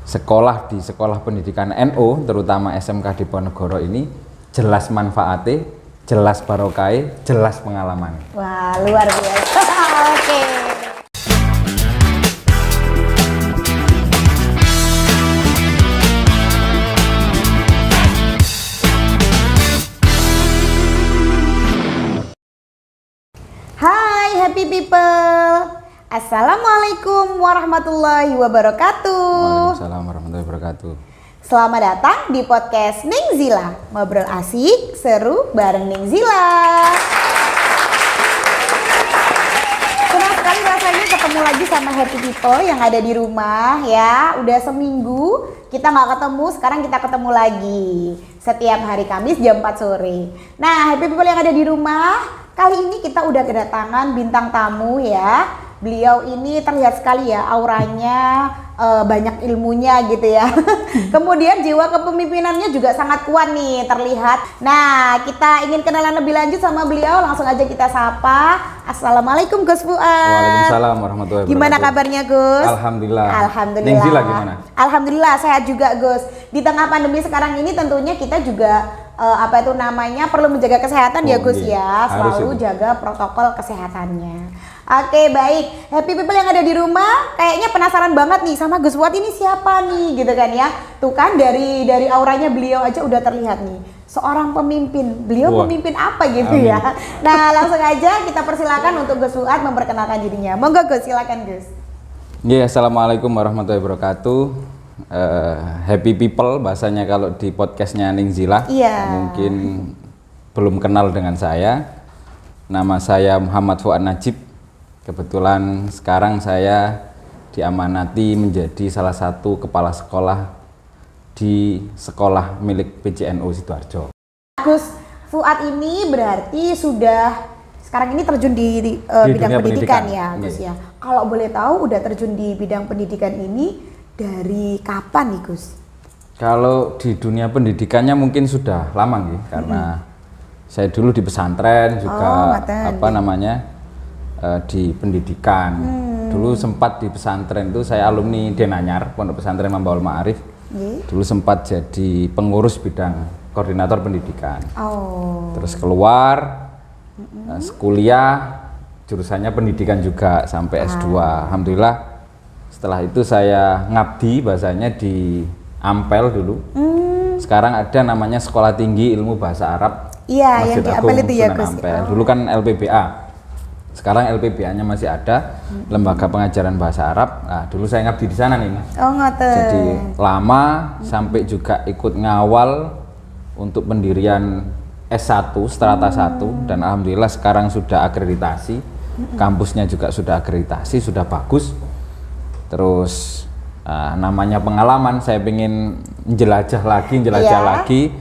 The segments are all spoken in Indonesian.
sekolah di sekolah pendidikan NU, terutama SMK Diponegoro ini jelas manfaatnya, jelas barokahnya, jelas pengalaman. Wah, luar biasa. Oke. Hai happy people. Assalamualaikum warahmatullahi wabarakatuh. Waalaikumsalam warahmatullahi wabarakatuh. Selamat datang di podcast Ning Zila. Ngobrol asik, seru bareng Ning Zila. Senang sekali rasanya ketemu lagi sama happy people yang ada di rumah ya. Udah seminggu kita nggak ketemu, sekarang kita ketemu lagi. Setiap hari Kamis jam 4 sore. Nah happy people yang ada di rumah, kali ini kita udah kedatangan bintang tamu ya. Beliau ini terlihat sekali ya auranya, banyak ilmunya gitu ya. Kemudian jiwa kepemimpinannya juga sangat kuat nih terlihat. Nah kita ingin kenalan lebih lanjut sama beliau, langsung aja kita sapa. Assalamualaikum Gus Fuad. Waalaikumsalam warahmatullahi wabarakatuh. Gimana kabarnya Gus? Alhamdulillah. Alhamdulillah. Ning Zila gimana? Alhamdulillah sehat juga Gus. Di tengah pandemi sekarang ini tentunya kita juga perlu menjaga kesehatan ya Gus ya. Selalu jaga protokol kesehatannya. Oke baik, happy people yang ada di rumah kayaknya penasaran banget nih sama Gus Fuad ini siapa nih gitu kan ya. Tuh kan dari auranya beliau aja udah terlihat nih seorang pemimpin. Beliau pemimpin apa gitu Amin. Ya. Nah langsung aja kita persilakan untuk Gus Fuad memperkenalkan dirinya. Monggo Gus, silakan Gus. Ya, assalamualaikum warahmatullahi wabarakatuh. Happy people bahasanya kalau di podcastnya Ning Zila. Mungkin belum kenal dengan saya. Nama saya Muhammad Fuad Najib. Kebetulan sekarang saya diamanati menjadi salah satu kepala sekolah di sekolah milik PJNU Sidoarjo. Gus Fuad ini berarti sudah sekarang ini terjun di bidang pendidikan ya Gus ya. Kalau boleh tahu udah terjun di bidang pendidikan ini dari kapan nih Gus? Kalau di dunia pendidikannya mungkin sudah lama nih karena saya dulu di pesantren juga di pendidikan. Dulu sempat di pesantren itu saya alumni Denanyar, Pondok Pesantren Mambaul Ma'arif. Dulu sempat jadi pengurus bidang koordinator pendidikan. Terus keluar kuliah jurusannya pendidikan juga sampai S2. Alhamdulillah setelah itu saya ngabdi bahasanya di Ampel dulu. Sekarang ada namanya Sekolah Tinggi Ilmu Bahasa Arab. Iya, yang di Ampel itu ya Gus. Dulu kan LPBA. Sekarang LPBA-nya masih ada, Lembaga Pengajaran Bahasa Arab. Nah, dulu saya ngabdi di sana nih. Jadi lama sampai juga ikut ngawal untuk pendirian S1, strata 1 dan alhamdulillah sekarang sudah akreditasi. Kampusnya juga sudah akreditasi, sudah bagus. Terus namanya pengalaman, saya ingin jelajah lagi.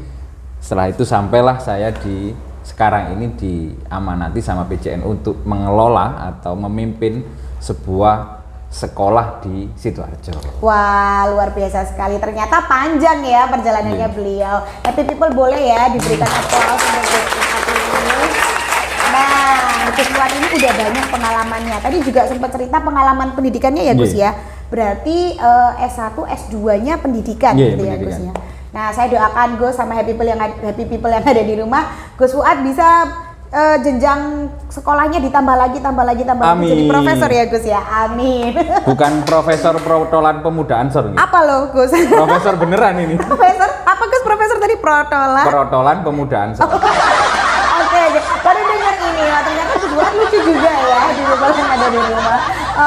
Setelah itu sampailah saya sekarang ini diamanati sama PJNU untuk mengelola atau memimpin sebuah sekolah di Sidoarjo. Wah, luar biasa sekali. Ternyata panjang ya perjalanannya beliau. Happy people boleh ya diberikan aplaus untuk ini. Nah, Gus Fuad ini udah banyak pengalamannya. Tadi juga sempat cerita pengalaman pendidikannya ya Gus ya. Berarti S1, S2-nya pendidikan gitu ya Gus ya. Nah, saya doakan Gus sama happy people yang ada di rumah, Gus Fuad bisa jenjang sekolahnya ditambah lagi jadi profesor ya Gus ya. Amin. Bukan profesor protolan pemuda Ansor gitu. Apa loh Gus? Profesor beneran ini. Profesor? Apa Gus profesor tadi protolan? Protolan pemuda Ansor. Oke. Baru dengar ini. Ternyata Gus Fuad lucu juga ya di rumah yang ada di rumah.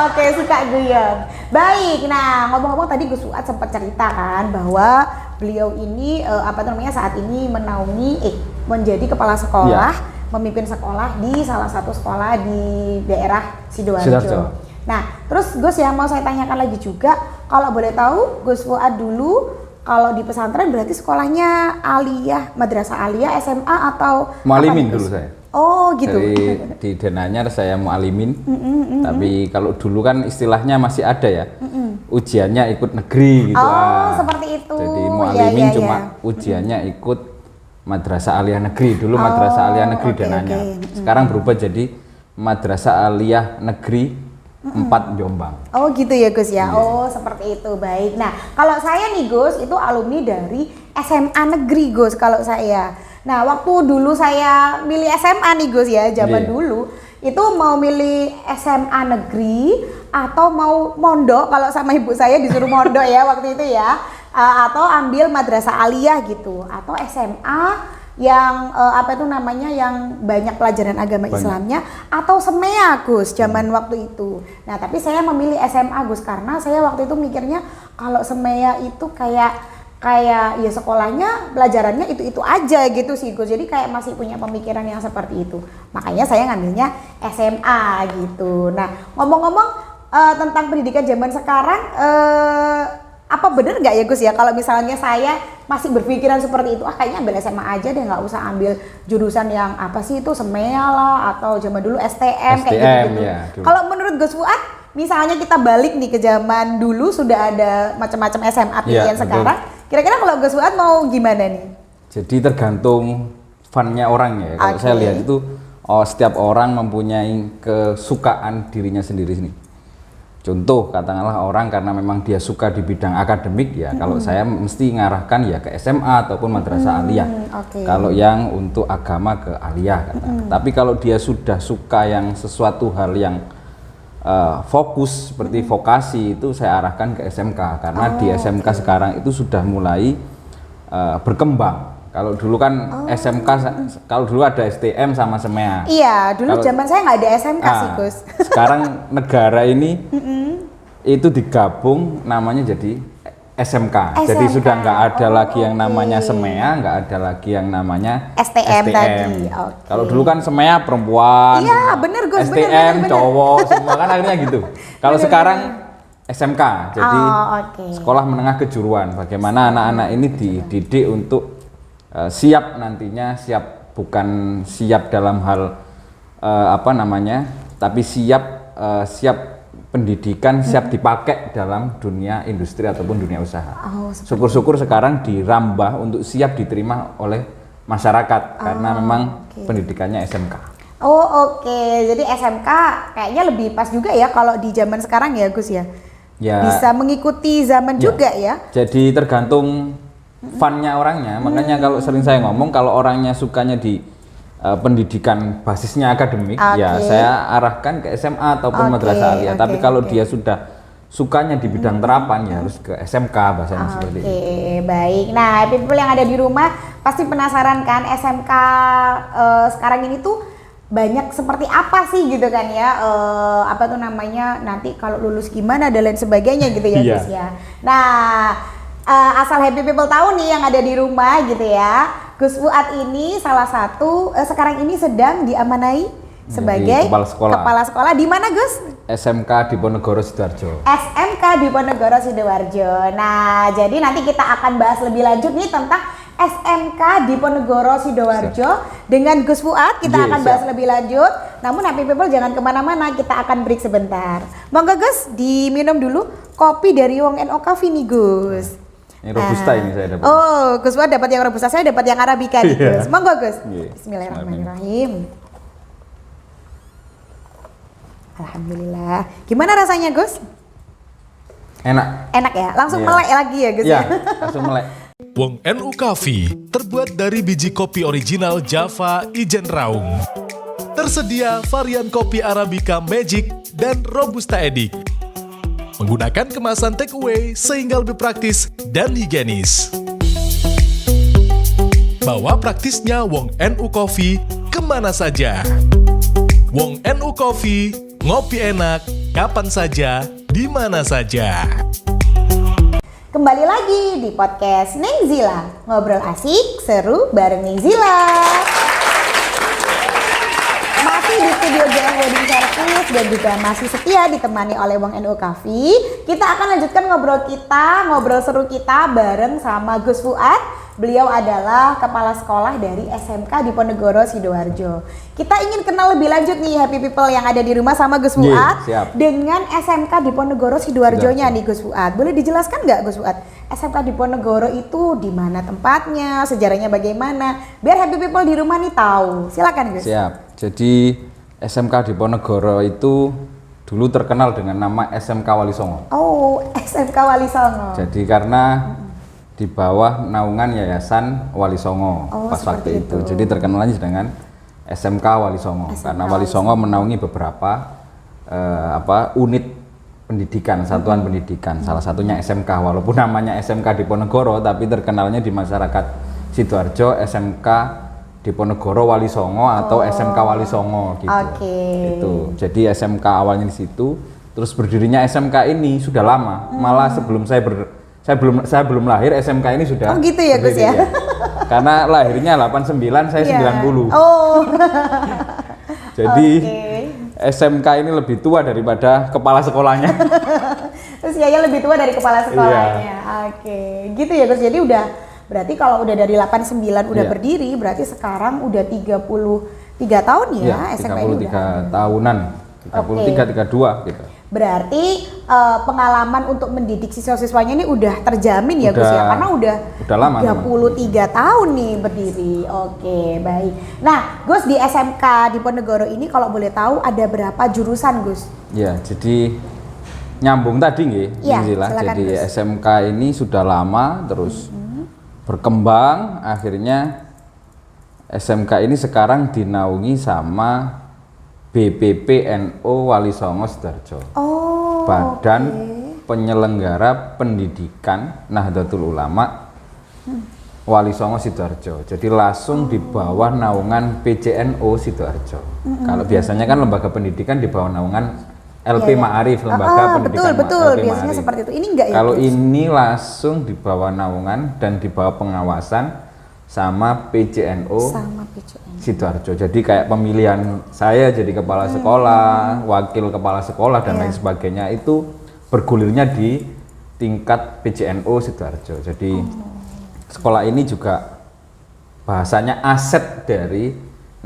Oke, suka guyon. Baik. Nah, ngomong-ngomong tadi Gus Fuad sempat cerita kan bahwa beliau ini saat ini menjadi kepala sekolah, memimpin sekolah di salah satu sekolah di daerah Sidoarjo. Nah, terus Gus yang mau saya tanyakan lagi juga, kalau boleh tahu Gus Fuad dulu kalau di pesantren berarti sekolahnya aliyah, madrasah aliyah, SMA atau mualimin dulu saya. Oh gitu. Di Denanyar saya mualimin. Tapi kalau dulu kan istilahnya masih ada ya. Ujiannya ikut negeri gitu. Seperti itu. Jadi mualimin cuma ujiannya ikut madrasah aliyah negeri. Dulu madrasah aliyah negeri Denanyar. Sekarang berubah jadi madrasah aliyah negeri 4 Jombang. Oh gitu ya Gus ya. Oh seperti itu, baik. Nah kalau saya nih Gus itu alumni dari SMA negeri Gus kalau saya. Nah waktu dulu saya milih SMA nih Gus ya, zaman dulu itu mau milih SMA negeri atau mau mondok, kalau sama ibu saya disuruh mondok ya waktu itu ya, atau ambil madrasah aliyah gitu, atau SMA yang apa itu namanya yang banyak pelajaran agama Islamnya, atau SEMEA Gus zaman waktu itu. Nah tapi saya memilih SMA Gus karena saya waktu itu mikirnya kalau SEMEA itu kayak ya sekolahnya pelajarannya itu aja gitu sih Gus, jadi kayak masih punya pemikiran yang seperti itu, makanya saya ngambilnya SMA gitu. Nah ngomong-ngomong tentang pendidikan zaman sekarang, apa bener nggak ya Gus ya kalau misalnya saya masih berpikiran seperti itu, kayaknya ambil SMA aja deh, nggak usah ambil jurusan yang apa sih itu SEMEA lah atau zaman dulu STM kayak gitu. Ya, kalau menurut Gus Fuad, misalnya kita balik nih ke zaman dulu sudah ada macam-macam SMA pilihan sekarang, kira-kira kalau Gus Fuad mau gimana nih? Jadi tergantung funnya orang ya. Kalau saya lihat itu setiap orang mempunyai kesukaan dirinya sendiri sini. Contoh katakanlah orang karena memang dia suka di bidang akademik ya, kalau saya mesti ngarahkan ya ke SMA ataupun madrasah aliyah. Kalau yang untuk agama ke aliyah katakanlah. Tapi kalau dia sudah suka yang sesuatu hal yang fokus seperti vokasi, itu saya arahkan ke SMK karena di SMK sekarang itu sudah mulai berkembang. Kalau dulu kan SMK, kalau dulu ada STM sama SEMEA. Iya, dulu zaman saya nggak ada SMK sih Gus. Sekarang negara ini itu digabung namanya jadi SMK. Jadi sudah nggak ada lagi yang namanya SEMEA, nggak ada lagi yang namanya STM. Tadi. Kalau dulu kan SEMEA perempuan, iya bener Gus, STM bener. Cowok, semua kan akhirnya gitu. Kalau sekarang SMK, jadi sekolah menengah kejuruan. Bagaimana anak-anak ini dididik untuk siap nantinya, siap bukan siap dalam hal apa namanya, tapi siap pendidikan, siap dipakai dalam dunia industri ataupun dunia usaha. Syukur-syukur sekarang dirambah untuk siap diterima oleh masyarakat karena memang pendidikannya SMK. Jadi SMK kayaknya lebih pas juga ya kalau di zaman sekarang ya Gus ya. Bisa mengikuti zaman juga ya. Jadi tergantung funnya orangnya, makanya kalau sering saya ngomong kalau orangnya sukanya di pendidikan basisnya akademik, ya saya arahkan ke SMA ataupun madrasah aliyah. Tapi kalau dia sudah sukanya di bidang terapan, ya harus ke SMK bahasanya seperti itu. Baik. Nah, people yang ada di rumah pasti penasaran kan SMK sekarang ini tuh banyak seperti apa sih gitu kan ya, apa tuh namanya nanti kalau lulus gimana dan lain sebagainya gitu ya Gus ya. Nah asal happy people tahu nih yang ada di rumah gitu ya, Gus Fuad ini salah satu sekarang ini sedang diamanai sebagai kepala sekolah di mana Gus? SMK Diponegoro Sidoarjo. SMK Diponegoro Sidoarjo. Nah jadi nanti kita akan bahas lebih lanjut nih tentang SMK Diponegoro Sidoarjo dengan Gus Fuad. Kita akan bahas lebih lanjut. Namun happy people jangan kemana-mana, kita akan break sebentar. Monggo Gus diminum dulu kopi dari Wong NO Coffee nih Gus. Ini robusta ini saya dapat. Gus Fuad dapat yang robusta, saya dapat yang arabica nih Gus. Monggo Gus. Bismillahirrahmanirrahim. Alhamdulillah. Gimana rasanya Gus? Enak. Enak ya? Langsung melek lagi ya Gus ya? Langsung melek. Wong NU Coffee terbuat dari biji kopi original Java Ijen Raung. Tersedia varian kopi Arabica Magic dan Robusta Edict. Menggunakan kemasan take away sehingga lebih praktis dan higienis. Bawa praktisnya Wong NU Coffee kemana saja. Wong NU Coffee, ngopi enak, kapan saja, di mana saja. Kembali lagi di podcast Neng Zila, ngobrol asik, seru bareng Neng Zila. Masih di studio JF Wedding Service dan juga masih setia ditemani oleh Wong NU Coffee. Kita akan lanjutkan ngobrol seru kita bareng sama Gus Fuad. Beliau adalah kepala sekolah dari SMK Diponegoro Sidoarjo. Kita ingin kenal lebih lanjut nih happy people yang ada di rumah sama Gus Fuad dengan SMK Diponegoro Sidoarjo-nya nih Gus Fuad. Boleh dijelaskan nggak Gus Fuad? SMK Diponegoro itu di mana tempatnya, sejarahnya bagaimana? Biar happy people di rumah nih tahu. Silakan Gus. Siap. Jadi SMK Diponegoro itu dulu terkenal dengan nama SMK Wali Songo. Oh, SMK Wali Songo. Jadi karena di bawah naungan Yayasan Wali Songo pas waktu itu. Jadi terkenalnya dengan SMK Wali Songo karena Wali Songo menaungi beberapa unit pendidikan, satuan pendidikan. Salah satunya SMK, walaupun namanya SMK Diponegoro tapi terkenalnya di masyarakat Sidoarjo SMK Diponegoro Wali Songo atau SMK Wali Songo gitu. Itu. Jadi SMK awalnya di situ, terus berdirinya SMK ini sudah lama. Malah sebelum saya belum lahir SMK ini sudah. Oh gitu ya Gus ya. Karena lahirnya 89, saya 90. Oh. Jadi SMK ini lebih tua daripada kepala sekolahnya. Usianya lebih tua dari kepala sekolahnya. Oke. Gitu ya Gus. Jadi berarti kalau udah dari 89 udah berdiri, berarti sekarang udah 33 tahun ya SMK ini udah. 33 tahunan. 33, 32 gitu. Berarti pengalaman untuk mendidik siswa-siswanya ini udah terjamin ya Gus ya, karena udah lama 33 tahun nih berdiri. Oke, baik. Nah Gus, di SMK Diponegoro ini kalau boleh tahu ada berapa jurusan Gus? Ya, jadi nyambung tadi nggih, jadi Gus. SMK ini sudah lama terus berkembang, akhirnya SMK ini sekarang dinaungi sama BPPNU Wali Songo Sidoarjo. Badan Penyelenggara Pendidikan Nahdlatul Ulama Wali Songo Sidoarjo. Jadi langsung di bawah naungan PCNU Sidoarjo. Kalau biasanya kan lembaga pendidikan di bawah naungan LP Ma'arif, lembaga pendidikan betul, LP biasanya Ma'arif. seperti itu. Ini enggak ya? Kalau ini langsung di bawah naungan dan di bawah pengawasan sama PCNU Sidoarjo. Jadi kayak pemilihan saya jadi kepala sekolah, wakil kepala sekolah dan lain sebagainya itu bergulirnya di tingkat PCNU Sidoarjo. Jadi sekolah ini juga bahasanya aset dari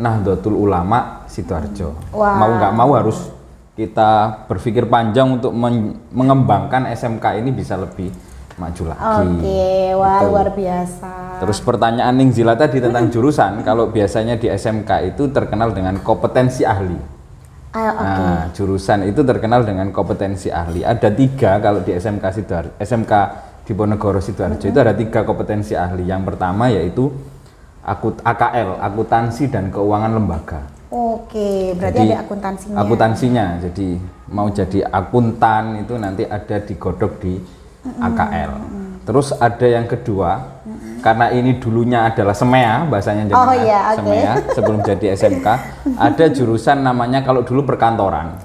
Nahdlatul Ulama Sidoarjo. Mau nggak mau harus kita berpikir panjang untuk mengembangkan SMK ini bisa lebih maju lagi. Luar biasa. Terus pertanyaan Ningzila tadi tentang jurusan, kalau biasanya di SMK itu terkenal dengan kompetensi ahli. Nah, jurusan itu terkenal dengan kompetensi ahli. Ada 3 kalau di SMK Diponegoro Sidoarjo itu ada 3 kompetensi ahli. Yang pertama yaitu AKL, akuntansi dan keuangan lembaga. Berarti jadi, ada akuntansinya. Akuntansinya, jadi mau jadi akuntan itu nanti ada digodok di AKL. Terus ada yang kedua, karena ini dulunya adalah SEMEA, bahasanya SEMEA sebelum jadi SMK, ada jurusan namanya kalau dulu perkantoran.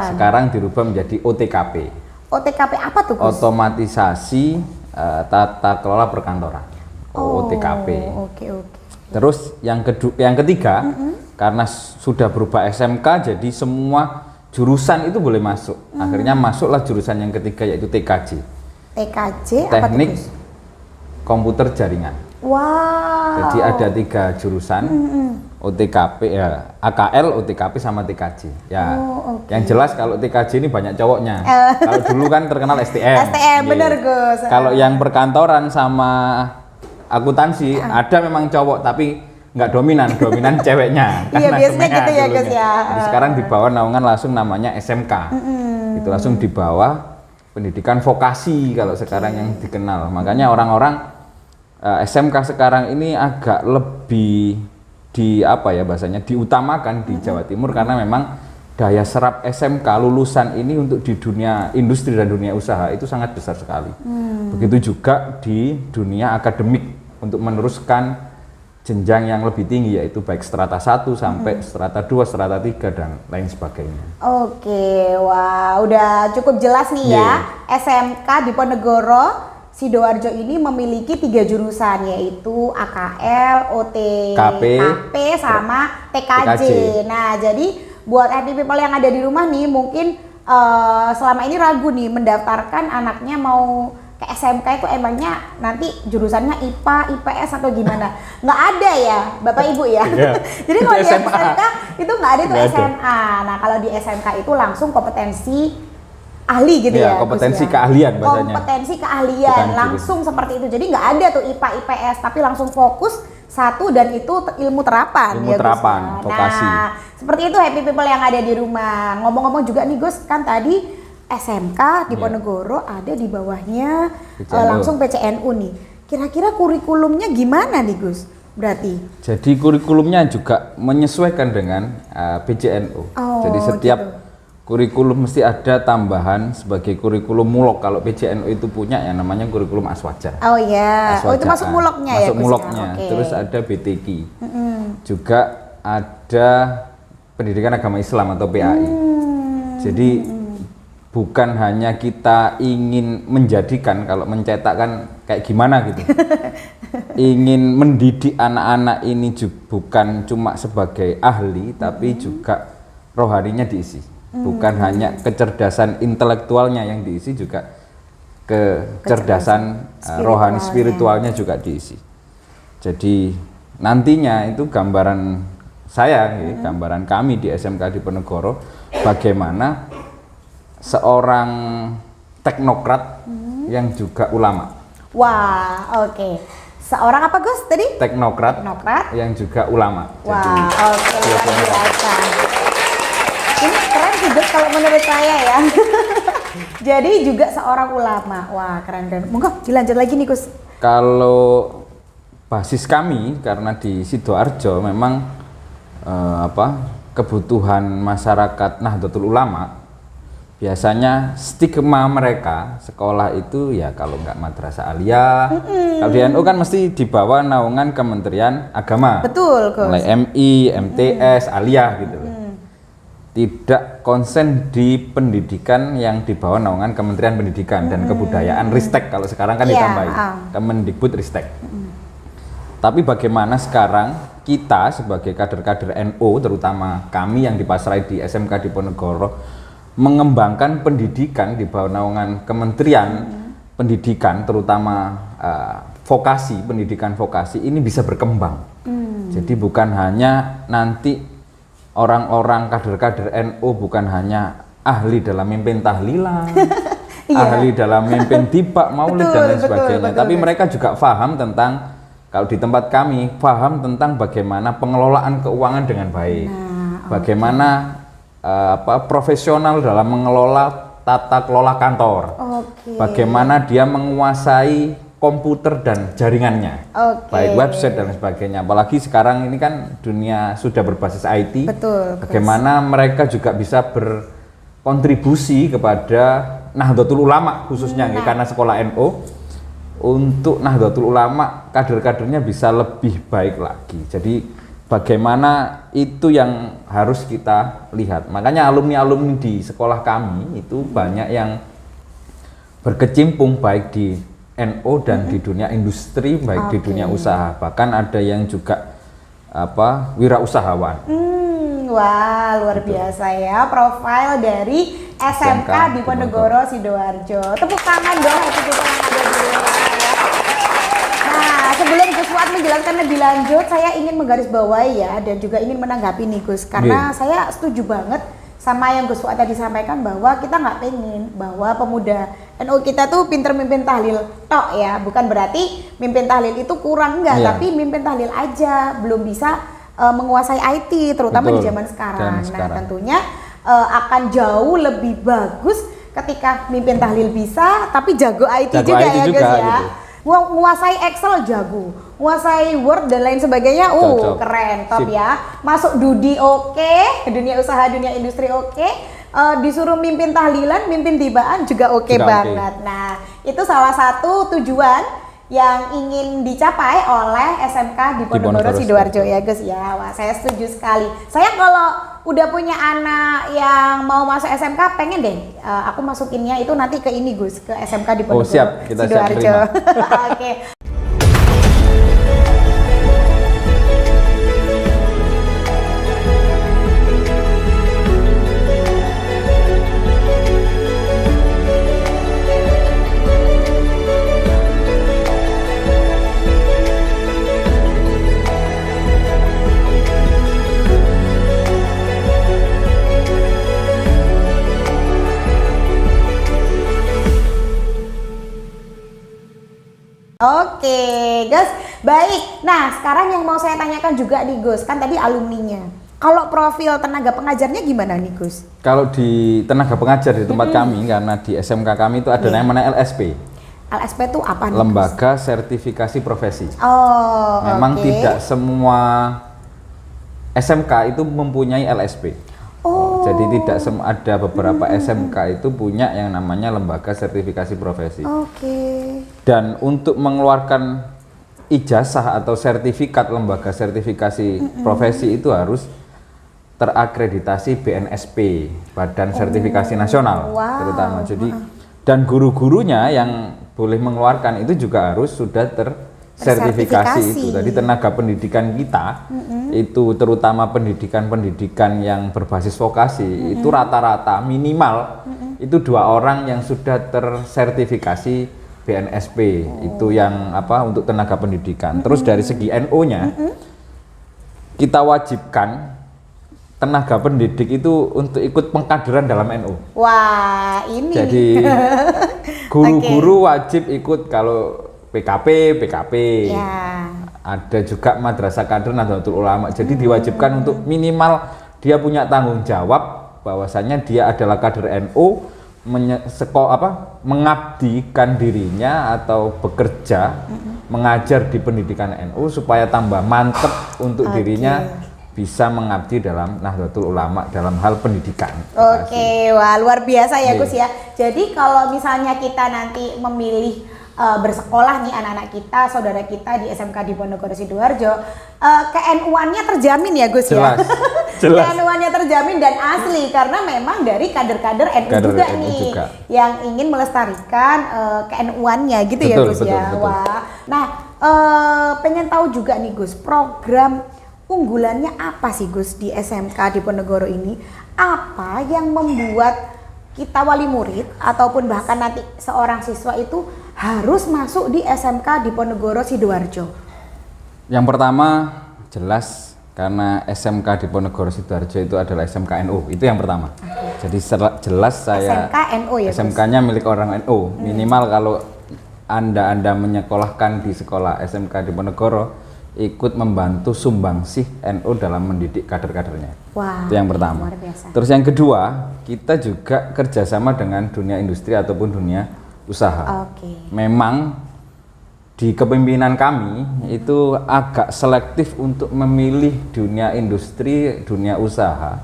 Sekarang dirubah menjadi OTKP. OTKP apa tuh Gus? Otomatisasi Tata Kelola Perkantoran. OTKP. Terus yang ketiga, karena sudah berubah SMK, jadi semua jurusan itu boleh masuk. Akhirnya masuklah jurusan yang ketiga yaitu TKJ. Teknik Komputer Jaringan. Jadi ada 3 jurusan, OTKP AKL, OTKP sama TKJ. Yang jelas kalau TKJ ini banyak cowoknya. Kalau dulu kan terkenal STM. Bener Gus. Kalau yang perkantoran sama akuntansi ada memang cowok tapi nggak dominan ceweknya. Iya biasanya gitu ya Gus ya. Jadi sekarang di bawah naungan langsung namanya SMK. Itu langsung di bawah pendidikan vokasi kalau sekarang yang dikenal. Makanya orang-orang SMK sekarang ini agak lebih diutamakan di Jawa Timur karena memang daya serap SMK lulusan ini untuk di dunia industri dan dunia usaha itu sangat besar sekali. Begitu juga di dunia akademik untuk meneruskan jenjang yang lebih tinggi yaitu baik strata 1 sampai strata 2, strata 3 dan lain sebagainya. Udah cukup jelas nih ya. SMK Diponegoro Sidoarjo ini memiliki 3 jurusan yaitu AKL, OTKP sama TKJ. Nah, jadi buat happy people yang ada di rumah nih mungkin selama ini ragu nih mendaftarkan anaknya mau ke SMK itu emangnya nanti jurusannya IPA, IPS atau gimana? Nggak ada ya Bapak Ibu ya. Jadi kalau di SMK itu nggak ada tuh SMA. Nah kalau di SMK itu langsung kompetensi ahli gitu ya. Kompetensi keahlian bahasanya. Kompetensi keahlian langsung seperti itu. Jadi nggak ada tuh IPA, IPS tapi langsung fokus dan itu ilmu terapan. Ilmu terapan, vokasi. Nah, seperti itu happy people yang ada di rumah. Ngomong-ngomong juga nih Gus, kan tadi SMK di Ponegoro ada di bawahnya langsung PCNU nih. Kira-kira kurikulumnya gimana nih Gus? Berarti? Jadi kurikulumnya juga menyesuaikan dengan PCNU. Jadi setiap kurikulum mesti ada tambahan sebagai kurikulum mulok. Kalau PCNU itu punya yang namanya kurikulum Aswaja. Oh iya. Oh itu masuk muloknya ya? Masuk muloknya. Okay. Terus ada BTQ. Juga ada pendidikan agama Islam atau PAI. Jadi bukan hanya kita ingin menjadikan, kalau mencetak kan kayak gimana gitu. Ingin mendidik anak-anak ini bukan cuma sebagai ahli, tapi juga rohaninya diisi. Bukan hanya kecerdasan intelektualnya yang diisi, juga kecerdasan rohani spiritualnya juga diisi. Jadi nantinya itu gambaran saya, gambaran kami di SMK di Ponegoro, bagaimana seorang teknokrat yang juga ulama. Wah, oke. Seorang apa Gus tadi? Teknokrat yang juga ulama. Wah, oke. Luar biasa. Ini keren sih Gus kalau menurut saya ya. Jadi juga seorang ulama. Wah, keren. Monggo dilanjut lagi nih Gus. Kalau basis kami karena di Sidoarjo memang kebutuhan masyarakat Nahdlatul Ulama. Biasanya stigma mereka sekolah itu ya kalau nggak madrasah aliyah, kalau di NU kan mesti di bawah naungan Kementerian Agama. Betul, Gus. Mulai MI, MTS, aliyah gitu loh. Tidak konsen di pendidikan yang di bawah naungan Kementerian Pendidikan dan Kebudayaan, Ristek kalau sekarang kan ditambahin, Kemendikbud Ristek. Tapi bagaimana sekarang kita sebagai kader-kader NU, terutama kami yang dipasrai di SMK di Ponegoro, mengembangkan pendidikan di bawah naungan Kementerian Pendidikan, terutama vokasi, pendidikan vokasi ini bisa berkembang. Jadi bukan hanya nanti orang-orang kader-kader NU bukan hanya ahli dalam mimpin tahlilan, ahli dalam mimpin tibak, maulid dan lain sebagainya, tapi mereka juga paham tentang, kalau di tempat kami, paham tentang bagaimana pengelolaan keuangan dengan baik, bagaimana profesional dalam mengelola tata kelola kantor, bagaimana dia menguasai komputer dan jaringannya, baik website dan sebagainya. Apalagi sekarang ini kan dunia sudah berbasis IT, bagaimana mereka juga bisa berkontribusi kepada Nahdlatul Ulama khususnya karena sekolah NU, untuk Nahdlatul Ulama kader-kadernya bisa lebih baik lagi. Jadi bagaimana itu yang harus kita lihat. Makanya alumni-alumni di sekolah kami itu banyak yang berkecimpung baik di NU dan di dunia industri, baik di dunia usaha. Bahkan ada yang juga wirausahawan. Wah, luar biasa ya profil dari SMK di Ponegoro Sidoarjo. Tepuk tangan dong untuk kita yang ada di luar. Nah, sebelum Gus Fuad menjelaskan lebih lanjut, saya ingin menggarisbawahi ya dan juga ingin menanggapi nih Gus, karena saya setuju banget sama yang Gus Fuad tadi sampaikan bahwa kita nggak pengen bahwa pemuda NU kita tuh pinter mimpin tahlil tok ya, bukan berarti mimpin tahlil itu kurang enggak, tapi mimpin tahlil aja belum bisa menguasai IT terutama di zaman sekarang. Nah, tentunya akan jauh lebih bagus ketika mimpin tahlil bisa tapi jago IT juga ya Gus ya. Gitu. Nguasai Excel jago, nguasai Word dan lain sebagainya, keren, top ya. Masuk Dudi oke, dunia usaha, dunia industri oke. Disuruh mimpin tahlilan, mimpin tibaan juga oke banget. Nah, itu salah satu tujuan yang ingin dicapai oleh SMK di Ponegoro Sidoarjo ya Gus ya. Wah, saya setuju sekali. Saya kalau udah punya anak yang mau masuk SMK, pengen deh aku masukinnya itu nanti ke ini Gus, ke SMK di Ponegoro siap, kita Sidoarjo. Siap terima. Oke. Oke, Gus, Baik, nah sekarang yang mau saya tanyakan juga nih Gus, kan tadi alumninya. Kalau profil tenaga pengajarnya gimana nih Gus? Kalau di tenaga pengajar di tempat kami, karena di SMK kami itu ada namanya LSP. LSP itu apa nih? Lembaga Sertifikasi Profesi. Oh, memang tidak semua SMK itu mempunyai LSP. Oh. Jadi tidak ada beberapa SMK itu punya yang namanya lembaga sertifikasi profesi. Dan untuk mengeluarkan ijazah atau sertifikat lembaga sertifikasi profesi itu harus terakreditasi BNSP, Badan Sertifikasi Nasional, terutama. Jadi dan guru-gurunya yang boleh mengeluarkan itu juga harus sudah tersertifikasi itu. Jadi tenaga pendidikan kita itu terutama pendidikan yang berbasis vokasi itu rata-rata minimal itu 2 orang yang sudah tersertifikasi BNSP. Itu yang untuk tenaga pendidikan. Terus dari segi NO-nya kita wajibkan tenaga pendidik itu untuk ikut pengkaderan dalam NU. Wah, ini. Jadi guru-guru wajib ikut kalau PKP. Ya. Ada juga Madrasah Kader Nahdlatul Ulama. Jadi diwajibkan untuk minimal dia punya tanggung jawab bahwasanya dia adalah kader NU, mengabdikan dirinya atau bekerja mengajar di pendidikan NU supaya tambah mantep untuk dirinya bisa mengabdi dalam Nahdlatul Ulama dalam hal pendidikan. Wah luar biasa ya Gus ya. Jadi kalau misalnya kita nanti memilih bersekolah nih anak-anak kita, saudara kita di SMK Diponegoro Sidoarjo, ke-NU-annya terjamin ya Gus ya? Jelas. Ke-NU-annya terjamin dan asli karena memang dari kader-kader NU juga nih yang ingin melestarikan ke-NU-annya gitu ya Gus ya. Betul. Wah. Nah, pengen tahu juga nih Gus, program unggulannya apa sih Gus di SMK Diponegoro ini? Apa yang membuat kita wali murid ataupun bahkan nanti seorang siswa itu harus masuk di SMK Diponegoro Sidoarjo? Yang pertama jelas karena SMK Diponegoro Sidoarjo itu adalah SMK NU, itu yang pertama. Jadi jelas saya SMK NU ya SMK-nya milik orang NU. Minimal kalau Anda menyekolahkan di sekolah SMK Diponegoro ikut membantu sumbangsih NU dalam mendidik kader-kadernya. Wow, itu yang pertama. Terus yang kedua, kita juga kerjasama dengan dunia industri ataupun dunia usaha. Memang di kepemimpinan kami itu agak selektif untuk memilih dunia industri, dunia usaha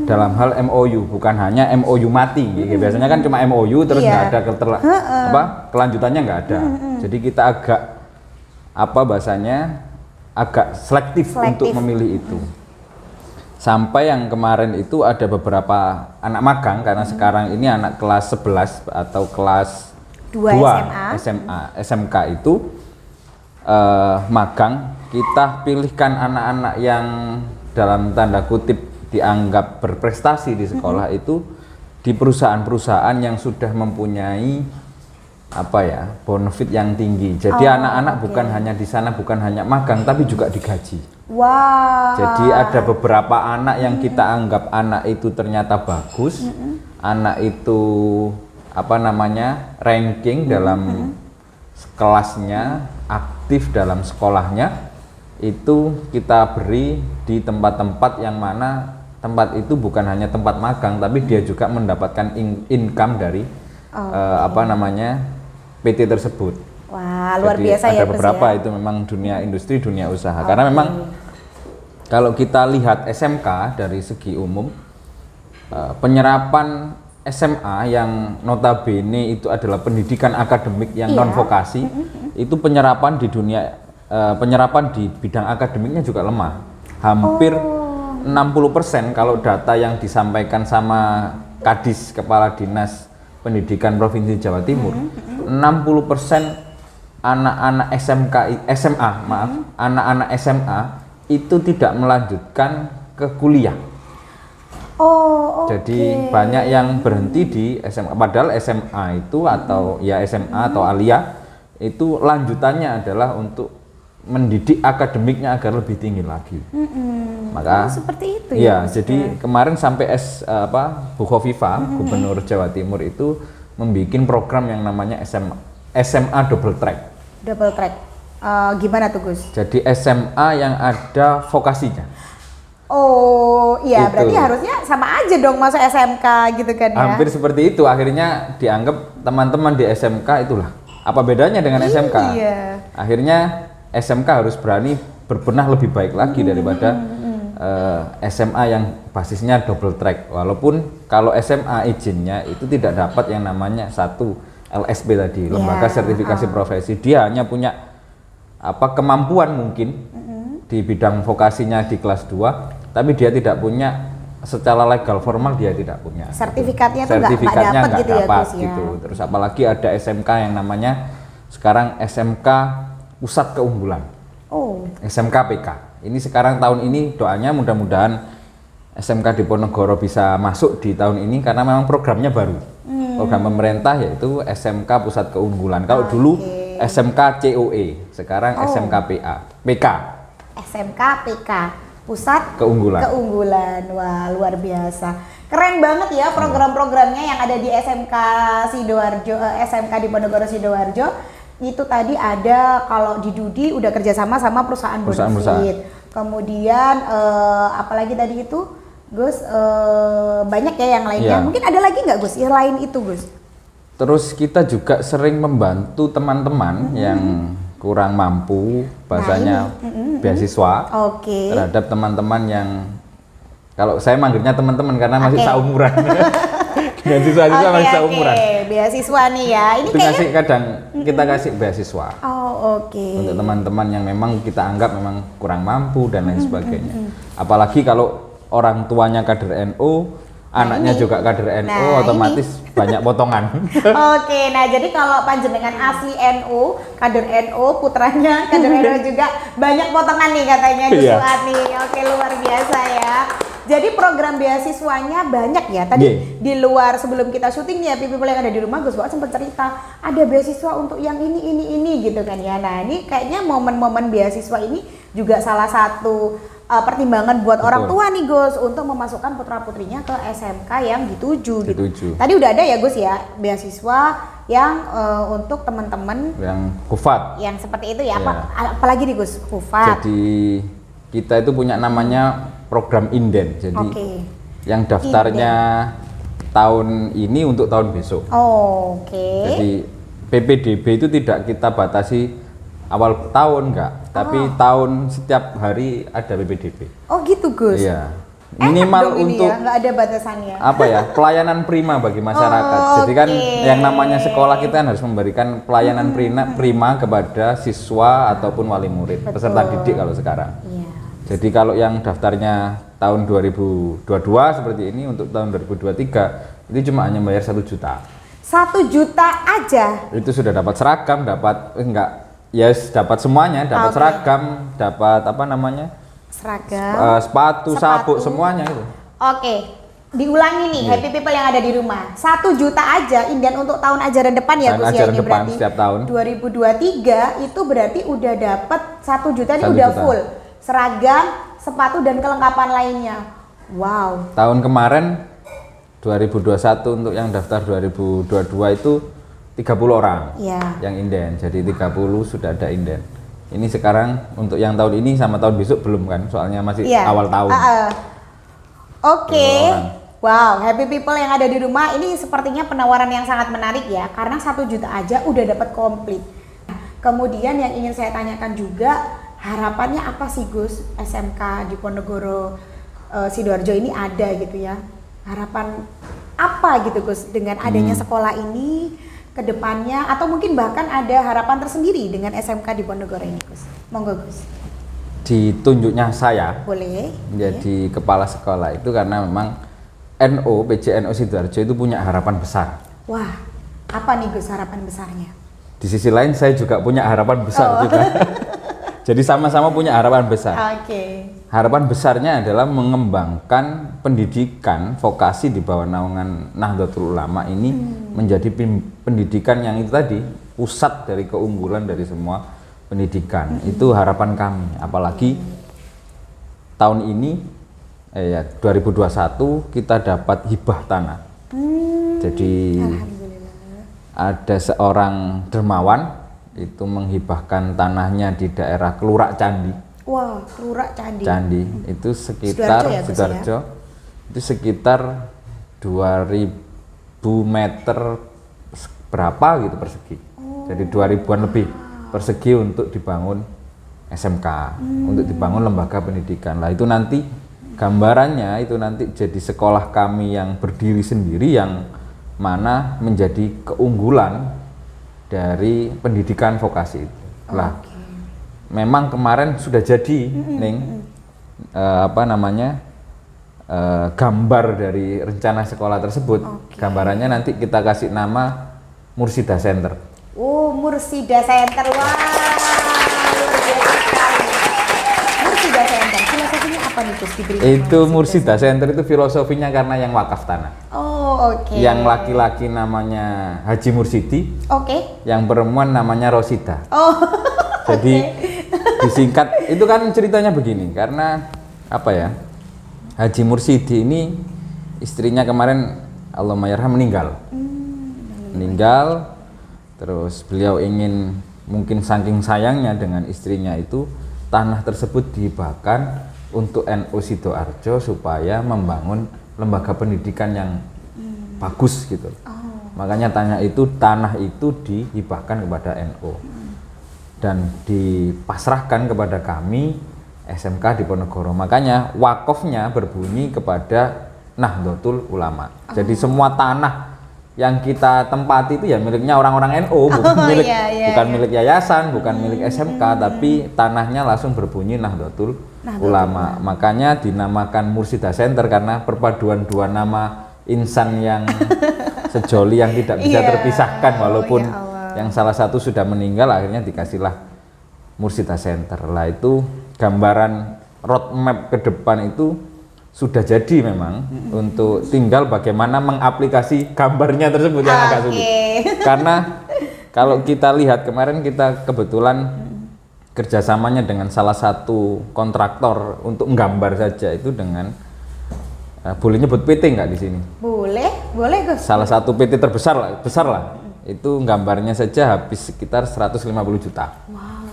dalam hal MOU, bukan hanya MOU mati. Biasanya kan cuma MOU terus nggak ada kelanjutannya nggak ada. Jadi kita agak selektif untuk memilih itu. Sampai yang kemarin itu ada beberapa anak magang karena sekarang ini anak kelas 11 atau kelas 2 SMK itu magang, kita pilihkan anak-anak yang dalam tanda kutip dianggap berprestasi di sekolah itu di perusahaan-perusahaan yang sudah mempunyai benefit yang tinggi. Jadi anak-anak bukan hanya di sana, bukan hanya magang tapi juga digaji. Jadi ada beberapa anak yang kita anggap anak itu ternyata bagus, anak itu ranking dalam kelasnya, aktif dalam sekolahnya, itu kita beri di tempat-tempat yang mana tempat itu bukan hanya tempat magang tapi dia juga mendapatkan income dari PT tersebut. Wah, luar Jadi biasa ada ya beberapa itu memang dunia industri, dunia usaha. Karena memang kalau kita lihat SMK dari segi umum, penyerapan SMA yang notabene itu adalah pendidikan akademik yang non vokasi, itu penyerapan di bidang akademiknya juga lemah. Hampir 60% kalau data yang disampaikan sama Kadis, Kepala Dinas Pendidikan Provinsi Jawa Timur, 60% anak-anak anak-anak SMA itu tidak melanjutkan ke kuliah. Jadi banyak yang berhenti di SMA, padahal SMA itu atau SMA atau alia itu lanjutannya adalah untuk mendidik akademiknya agar lebih tinggi lagi. Maka seperti itu ya. Jadi kemarin sampai Bu Khofifa, Gubernur Jawa Timur itu membuat program yang namanya SMA double track. Gimana tuh Gus? Jadi SMA yang ada vokasinya. Oh iya, Itu. berarti harusnya sama aja dong masuk SMK gitu kan ya? Hampir seperti itu, akhirnya dianggap teman-teman di SMK itulah. Apa bedanya dengan SMK? Iya. Akhirnya SMK harus berani berbenah lebih baik lagi daripada SMA yang basisnya double track. Walaupun kalau SMA izinnya itu tidak dapat yang namanya satu LSP tadi, lembaga sertifikasi profesi. Dia hanya punya kemampuan mungkin di bidang vokasinya di kelas 2, tapi dia tidak punya secara legal formal, dia tidak punya. Sertifikatnya itu Sertifikatnya nggak nggak dapat ya, gitu. Terus apalagi ada SMK yang namanya sekarang SMK Pusat Keunggulan. SMK PK. Ini sekarang tahun ini doanya mudah-mudahan SMK Diponegoro bisa masuk di tahun ini karena memang programnya baru. Program pemerintah yaitu SMK Pusat Keunggulan. Kalau dulu SMK COE, sekarang SMK PK. SMK PK, Pusat Keunggulan. Wah, luar biasa. Keren banget ya program-programnya yang ada di SMK Sidoarjo, SMK Diponegoro Sidoarjo. Itu tadi ada kalau di Dudi udah kerjasama sama perusahaan bonafit. Kemudian apalagi tadi itu Gus, banyak ya yang lainnya. Mungkin ada lagi nggak Gus yang lain itu Gus? Terus kita juga sering membantu teman-teman yang kurang mampu, bahasanya beasiswa terhadap teman-teman yang, kalau saya manggilnya teman-teman karena masih seumuran. Dengan siswa-siswa masih seumuran. Beasiswa nih ya. Ini itu kayaknya kadang kita kasih beasiswa. Untuk teman-teman yang memang kita anggap memang kurang mampu dan lain sebagainya. Apalagi kalau orang tuanya kader NU, anaknya juga kader NU, otomatis banyak potongan. Nah jadi kalau panjenengan asli NU, kader NU, putranya kader NU juga banyak potongan nih katanya Gus Fuad nih. Luar biasa ya. Jadi program beasiswanya banyak ya. Tadi di luar sebelum kita syuting nih ya, people yang ada di rumah, Gus Fuad sempat cerita ada beasiswa untuk yang ini gitu kan ya. Nah ini kayaknya momen-momen beasiswa ini juga salah satu pertimbangan buat orang tua nih Gus untuk memasukkan putra-putrinya ke SMK yang dituju gitu. Tadi udah ada ya Gus ya beasiswa yang untuk teman-teman yang kufat. Yang seperti itu ya. Apalagi nih Gus, kufat. Jadi kita itu punya namanya program inden. Jadi yang daftarnya tahun ini untuk tahun besok. Jadi PPDB itu tidak kita batasi awal tahun enggak, tapi tahun setiap hari ada PPDB. Gitu Gus. Iya. Minimal untuk nggak ada batasannya. Pelayanan prima bagi masyarakat. Jadi kan yang namanya sekolah kita harus memberikan pelayanan prima kepada siswa ataupun wali murid, peserta didik kalau sekarang. Jadi kalau yang daftarnya tahun 2022 seperti ini, untuk tahun 2023 itu cuma hanya bayar 1 juta. 1 juta aja? Itu sudah dapat seragam, dapat dapat semuanya, dapat seragam, dapat seragam, sepatu, sabuk, semuanya itu. Diulangi nih happy people yang ada di rumah. 1 juta aja inden untuk tahun ajaran depan ya Gus ya, ini berarti setiap tahun 2023 itu berarti udah dapat 1 juta ini udah full. Seragam, sepatu dan kelengkapan lainnya. Wow. Tahun kemarin 2021 untuk yang daftar 2022 itu 30 orang yang inden. Jadi 30 sudah ada inden. Ini sekarang untuk yang tahun ini sama tahun besok belum kan? Soalnya masih awal tahun. Wow, happy people yang ada di rumah, ini sepertinya penawaran yang sangat menarik ya, karena 1 juta aja udah dapat komplit. Kemudian yang ingin saya tanyakan juga, harapannya apa sih Gus, SMK Diponegoro Sidoarjo ini ada gitu ya, harapan apa gitu Gus dengan adanya sekolah ini ke depannya, atau mungkin bahkan ada harapan tersendiri dengan SMK Diponegoro ini Gus? Monggo Gus. Ditunjuknya saya menjadi kepala sekolah itu karena memang PJNU Sidoarjo itu punya harapan besar. Wah, apa nih Gus harapan besarnya? Di sisi lain saya juga punya harapan besar juga. Jadi sama-sama punya harapan besar. Harapan besarnya adalah mengembangkan pendidikan vokasi di bawah naungan Nahdlatul Ulama ini menjadi pendidikan yang itu tadi, pusat dari keunggulan dari semua pendidikan. Itu harapan kami. Apalagi tahun ini 2021 kita dapat hibah tanah. Jadi ada seorang dermawan itu menghibahkan tanahnya di daerah Kelurak Candi. Wah, Kelurak Candi. Candi itu sekitar Sidoarjo ya, Gus, Sidoarjo, itu sekitar 2000 meter berapa gitu persegi. Jadi 2000-an lebih persegi untuk dibangun SMK, untuk dibangun lembaga pendidikan. Lah itu nanti gambarannya itu nanti jadi sekolah kami yang berdiri sendiri, yang mana menjadi keunggulan dari pendidikan vokasi itu. Lah memang kemarin sudah jadi Ning gambar dari rencana sekolah tersebut. Gambarannya nanti kita kasih nama Mursida Center. Oh, Mursida Center. Wah, luar biasa sekali. Mursida Center, filosofinya apa nih Gus? Itu Mursida Center itu filosofinya karena yang wakaf tanah. Oh, oke. Yang laki-laki namanya Haji Mursidi. Oke. Yang perempuan namanya Rosida. Oh. Jadi disingkat itu kan ceritanya begini, karena apa ya? Haji Mursidi ini istrinya kemarin Allahummayarham meninggal. Meninggal, terus beliau ingin, mungkin saking sayangnya dengan istrinya itu, tanah tersebut dihibahkan untuk NU Sidoarjo supaya membangun lembaga pendidikan yang bagus gitu. Makanya tanah itu dihibahkan kepada NU dan dipasrahkan kepada kami SMK Diponegoro. Makanya wakofnya berbunyi kepada Nahdlatul Ulama. Jadi semua tanah yang kita tempati itu ya miliknya orang-orang NU, bukan milik yayasan, bukan milik SMK, tapi tanahnya langsung berbunyi Nahdlatul Ulama. Makanya dinamakan Mursida Center karena perpaduan dua nama insan yang sejoli yang tidak bisa terpisahkan, walaupun yang salah satu sudah meninggal, akhirnya dikasihlah Mursida Center. Lah itu gambaran roadmap ke depan itu sudah jadi memang, untuk tinggal bagaimana mengaplikasi gambarnya tersebut yang agak sulit. Karena kalau kita lihat kemarin kita kebetulan kerjasamanya dengan salah satu kontraktor untuk menggambar saja itu dengan boleh nyebut PT nggak di sini? Boleh Gus. Salah satu PT besar lah. Itu gambarnya saja habis sekitar 150 juta. Wow.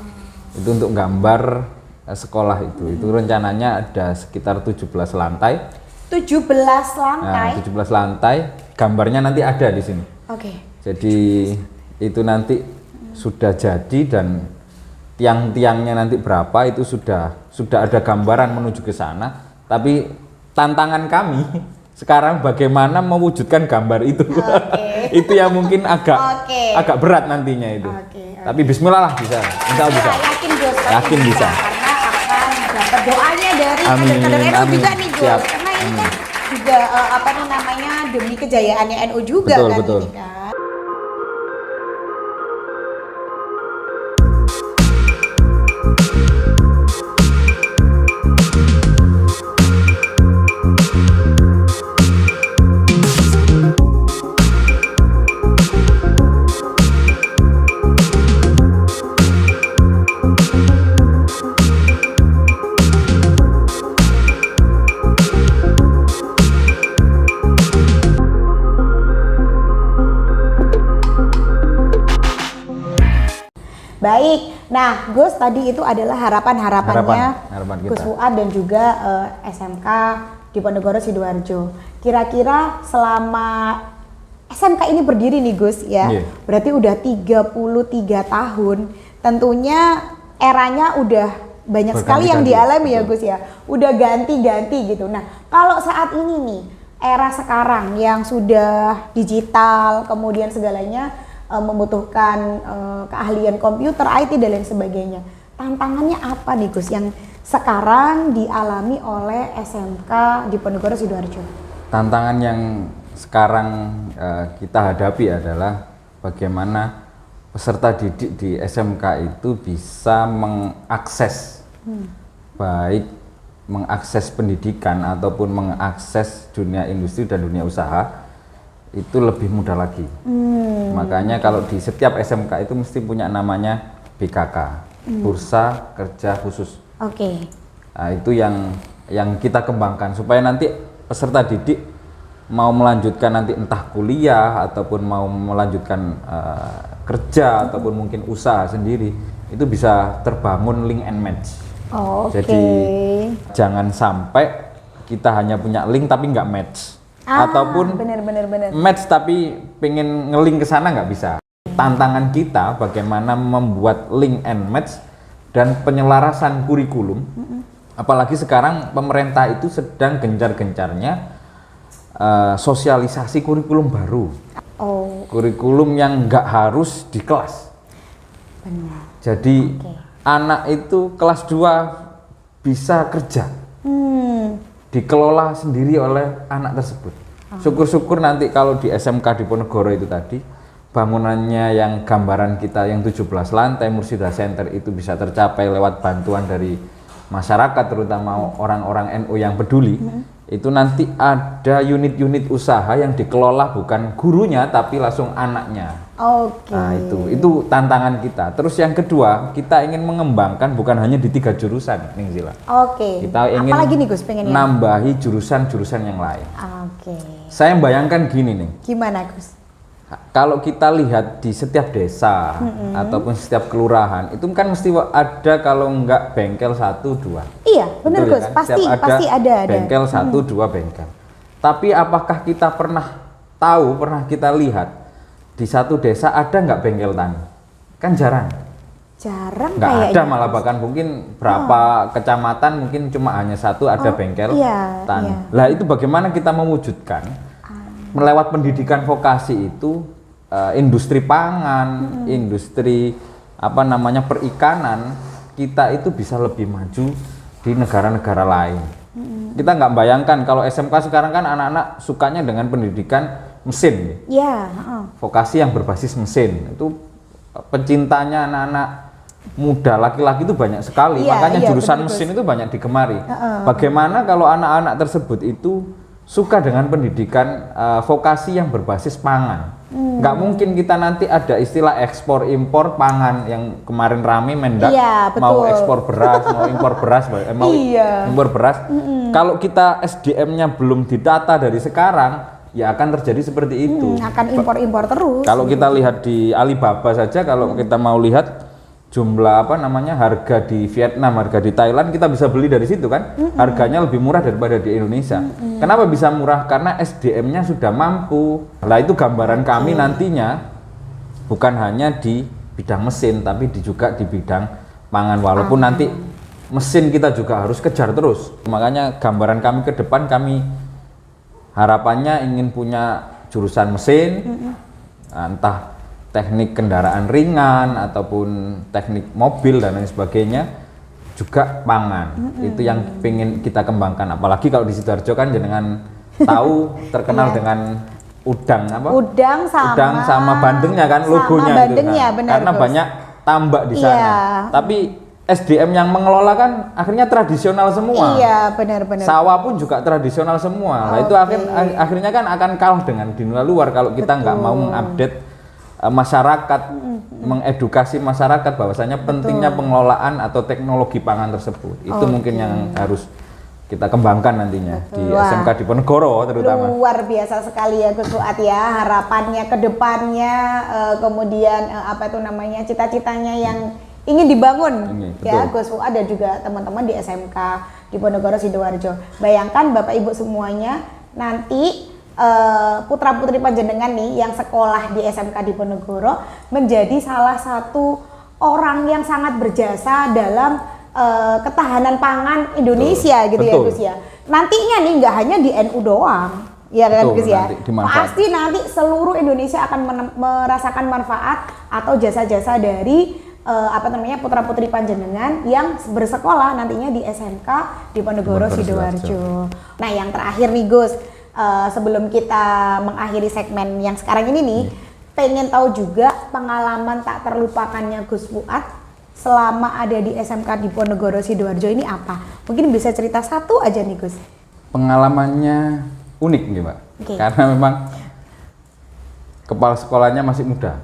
Itu untuk gambar sekolah itu rencananya ada sekitar 17 lantai. 17 lantai? Nah, 17 lantai, gambarnya nanti ada di sini. Oke. Jadi itu nanti sudah jadi, dan tiang-tiangnya nanti berapa itu sudah ada gambaran menuju ke sana. Tapi tantangan kami sekarang bagaimana mewujudkan gambar itu. Itu yang mungkin agak berat nantinya itu. Tapi bismillah lah, bisa. Insya Allah bisa. Yakin bisa. Dapat doanya dari kader-kader NU juga nih Gus, karena ini kan juga demi kejayaannya NU juga. Betul. Ini kan. Baik, nah Gus, tadi itu adalah harapan-harapannya Gus Fuad dan juga SMK Diponegoro Sidoarjo. Kira-kira selama SMK ini berdiri nih Gus ya, berarti udah 33 tahun, tentunya eranya udah banyak sekali yang dialami ya Gus ya, udah ganti-ganti gitu. Nah kalau saat ini nih, era sekarang yang sudah digital, kemudian segalanya membutuhkan keahlian komputer, IT dan lain sebagainya. Tantangannya apa nih Gus yang sekarang dialami oleh SMK Diponegoro Sidoarjo? Tantangan yang sekarang kita hadapi adalah bagaimana peserta didik di SMK itu bisa mengakses baik mengakses pendidikan ataupun mengakses dunia industri dan dunia usaha itu lebih mudah lagi. Makanya kalau di setiap SMK itu mesti punya namanya BKK, Bursa Kerja Khusus. Nah, itu yang kita kembangkan supaya nanti peserta didik mau melanjutkan nanti entah kuliah ataupun mau melanjutkan kerja ataupun mungkin usaha sendiri itu bisa terbangun link and match. Jadi jangan sampai kita hanya punya link tapi nggak match, ataupun bener. match tapi pengen nge-link ke sana nggak bisa. Tantangan kita bagaimana membuat link and match dan penyelarasan kurikulum. Apalagi sekarang pemerintah itu sedang gencar-gencarnya sosialisasi kurikulum baru. Kurikulum yang nggak harus di kelas. Benar. Jadi anak itu kelas 2 bisa kerja, dikelola sendiri oleh anak tersebut. Syukur-syukur nanti kalau di SMK Diponegoro itu tadi, bangunannya yang gambaran kita yang 17 lantai Mursyida Center itu bisa tercapai lewat bantuan dari masyarakat, terutama orang-orang NU yang peduli. Itu nanti ada unit-unit usaha yang dikelola bukan gurunya tapi langsung anaknya. Nah itu tantangan kita. Terus yang kedua, kita ingin mengembangkan bukan hanya di 3 jurusan, Ning Zila. Kita ingin apalagi nih Gus pengennya? Nambahi jurusan-jurusan yang lain. Saya bayangkan gini nih. Gimana Gus? Kalau kita lihat di setiap desa ataupun setiap kelurahan itu kan mesti ada, kalau enggak bengkel 1, 2. Iya benar Gus, kan? pasti ada bengkel 1, 2 bengkel. Tapi apakah kita pernah kita lihat di satu desa ada nggak bengkel tani? Kan jarang nggak kayaknya. Ada, malah bahkan mungkin berapa kecamatan mungkin cuma hanya 1 ada bengkel tani. Lah itu bagaimana kita mewujudkan melewat pendidikan vokasi itu industri pangan, industri perikanan kita itu bisa lebih maju di negara-negara lain. Kita nggak bayangkan kalau SMK sekarang kan anak-anak sukanya dengan pendidikan mesin, vokasi yang berbasis mesin. Itu pencintanya anak-anak muda laki-laki itu banyak sekali, makanya jurusan mesin itu banyak digemari. Bagaimana kalau anak-anak tersebut itu suka dengan pendidikan vokasi yang berbasis pangan? Nggak mungkin kita nanti ada istilah ekspor impor pangan yang kemarin rame Mendak mau ekspor beras, mau impor beras, mau impor beras. Kalau kita SDM-nya belum ditata dari sekarang, ya akan terjadi seperti itu. Akan impor-impor terus. Kalau kita lihat di Alibaba saja, kalau kita mau lihat jumlah harga di Vietnam, harga di Thailand, kita bisa beli dari situ kan. Harganya lebih murah daripada di Indonesia. Kenapa bisa murah? Karena SDM-nya sudah mampu. Lah itu gambaran kami nantinya bukan hanya di bidang mesin tapi juga di bidang pangan, walaupun nanti mesin kita juga harus kejar terus. Makanya gambaran kami ke depan, kami harapannya ingin punya jurusan mesin, entah teknik kendaraan ringan ataupun teknik mobil dan lain sebagainya, juga pangan. Itu yang pengen kita kembangkan. Apalagi kalau di Sidoarjo kan jenengan tahu terkenal dengan udang sama bandengnya kan, logonya itu kan. Karena banyak tambak di sana. Tapi SDM yang mengelola kan akhirnya tradisional semua. Benar. Sawah pun juga tradisional semua. Nah itu akhirnya kan akan kalah dengan di luar kalau kita nggak mau mengupdate masyarakat, mengedukasi masyarakat bahwasanya pentingnya pengelolaan atau teknologi pangan tersebut. Itu mungkin yang harus kita kembangkan nantinya di SMK Diponegoro terutama. Luar biasa sekali ya Gus Fuad ya, harapannya ke depannya, kemudian cita-citanya yang ingin dibangun ya Gus Fuad dan juga teman-teman di SMK Diponegoro Sidoarjo. Bayangkan Bapak Ibu semuanya nanti putra-putri panjenengan nih yang sekolah di SMK Diponegoro menjadi salah satu orang yang sangat berjasa dalam ketahanan pangan Indonesia gitu ya Gus ya. Nantinya nih nggak hanya di NU doang ya kan Gus ya. Pasti nanti seluruh Indonesia akan merasakan manfaat atau jasa-jasa dari putra-putri panjenengan yang bersekolah nantinya di SMK Diponegoro Sidoarjo. Nah yang terakhir nih Gus, sebelum kita mengakhiri segmen yang sekarang ini nih, pengen tahu juga pengalaman tak terlupakannya Gus Fuad selama ada di SMK Diponegoro Sidoarjo ini apa? Mungkin bisa cerita satu aja nih Gus. Pengalamannya unik nih Mbak, karena memang kepala sekolahnya masih muda.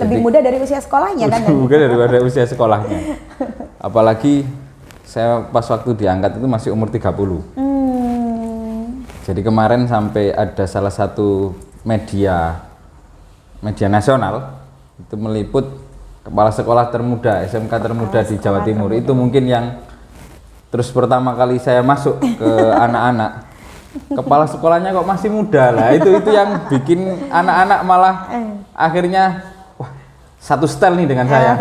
Lebih muda dari usia sekolahnya kan? Lebih muda daripada usia sekolahnya. Apalagi saya pas waktu diangkat itu masih umur 30. Jadi kemarin sampai ada salah satu media nasional Itu meliput kepala sekolah termuda, SMK termuda di Jawa Timur. Itu mungkin yang terus pertama kali saya masuk ke anak-anak, kepala sekolahnya kok masih muda lah. Itu yang bikin anak-anak malah akhirnya wah, satu style nih dengan saya.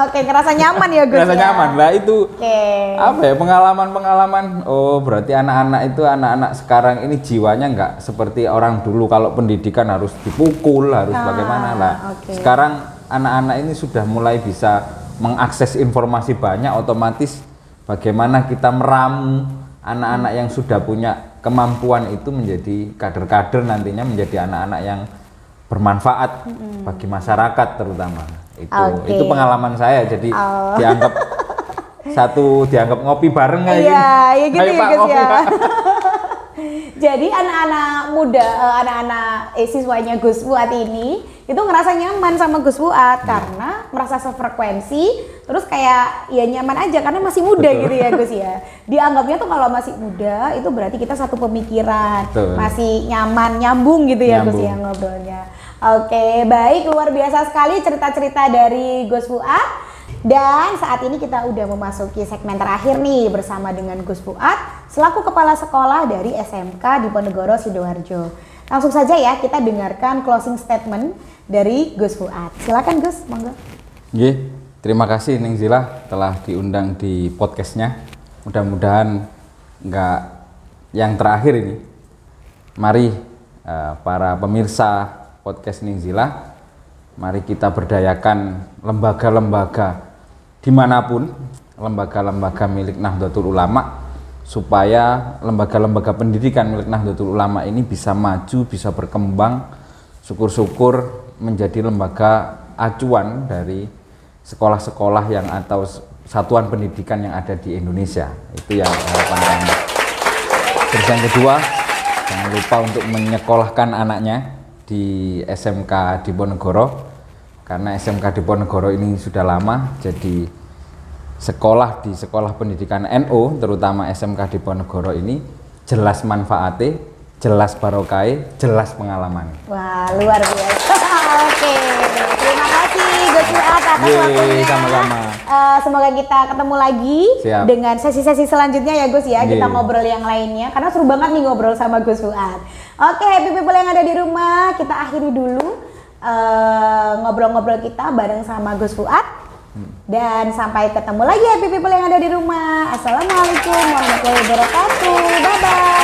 Oke, ngerasa nyaman ya Gus. Ngerasa nyaman lah itu. Oke. Apa ya, pengalaman. Oh, berarti anak-anak itu anak-anak sekarang ini jiwanya nggak seperti orang dulu kalau pendidikan harus dipukul, harus bagaimana lah. Sekarang anak-anak ini sudah mulai bisa mengakses informasi banyak, otomatis bagaimana kita meramu anak-anak yang sudah punya kemampuan itu menjadi kader-kader, nantinya menjadi anak-anak yang bermanfaat bagi masyarakat terutama. Itu pengalaman saya, jadi dianggap ngopi bareng kayak iya, gini. ya gitu Ayo, ya Pak, Gus ngopi, ya. Pak. Jadi anak-anak muda, anak-anak siswanya Gus Fuad ini itu ngerasa nyaman sama Gus Fuad karena merasa sefrekuensi, terus kayak ya nyaman aja karena masih muda. Betul. Gitu ya Gus ya. Dianggapnya tuh kalau masih muda itu berarti kita satu pemikiran. Betul. Masih nyaman, nyambung gitu ya Gus ya ngobrolnya. Oke, baik, luar biasa sekali cerita-cerita dari Gus Fuad. Dan saat ini kita udah memasuki segmen terakhir nih bersama dengan Gus Fuad selaku kepala sekolah dari SMK Diponegoro Sidoarjo. Langsung saja ya kita dengarkan closing statement dari Gus Fuad. Silakan Gus, monggo. Nggih, terima kasih Ning Zila telah diundang di podcastnya. Mudah-mudahan nggak yang terakhir ini. Mari para pemirsa podcast Ning Zila, mari kita berdayakan lembaga-lembaga dimanapun, lembaga-lembaga milik Nahdlatul Ulama, supaya lembaga-lembaga pendidikan milik Nahdlatul Ulama ini bisa maju, bisa berkembang, syukur-syukur menjadi lembaga acuan dari sekolah-sekolah yang atau satuan pendidikan yang ada di Indonesia. Itu yang harapan kami. Terus yang kedua, jangan lupa untuk menyekolahkan anaknya di SMK Diponegoro, karena SMK Diponegoro ini sudah lama jadi sekolah di sekolah pendidikan NU, terutama SMK Diponegoro ini jelas manfaatnya, jelas barokai, jelas pengalaman. Wah, luar biasa. Oke, terima kasih Gus Fuad atas waktunya. Sama-sama. Semoga kita ketemu lagi. Siap. Dengan sesi-sesi selanjutnya ya Gus ya. Kita ngobrol yang lainnya karena seru banget nih ngobrol sama Gus Fuad. Oke, happy people yang ada di rumah, kita akhiri dulu ngobrol-ngobrol kita bareng sama Gus Fuad. Dan sampai ketemu lagi happy people yang ada di rumah. Assalamualaikum warahmatullahi wabarakatuh. Bye bye.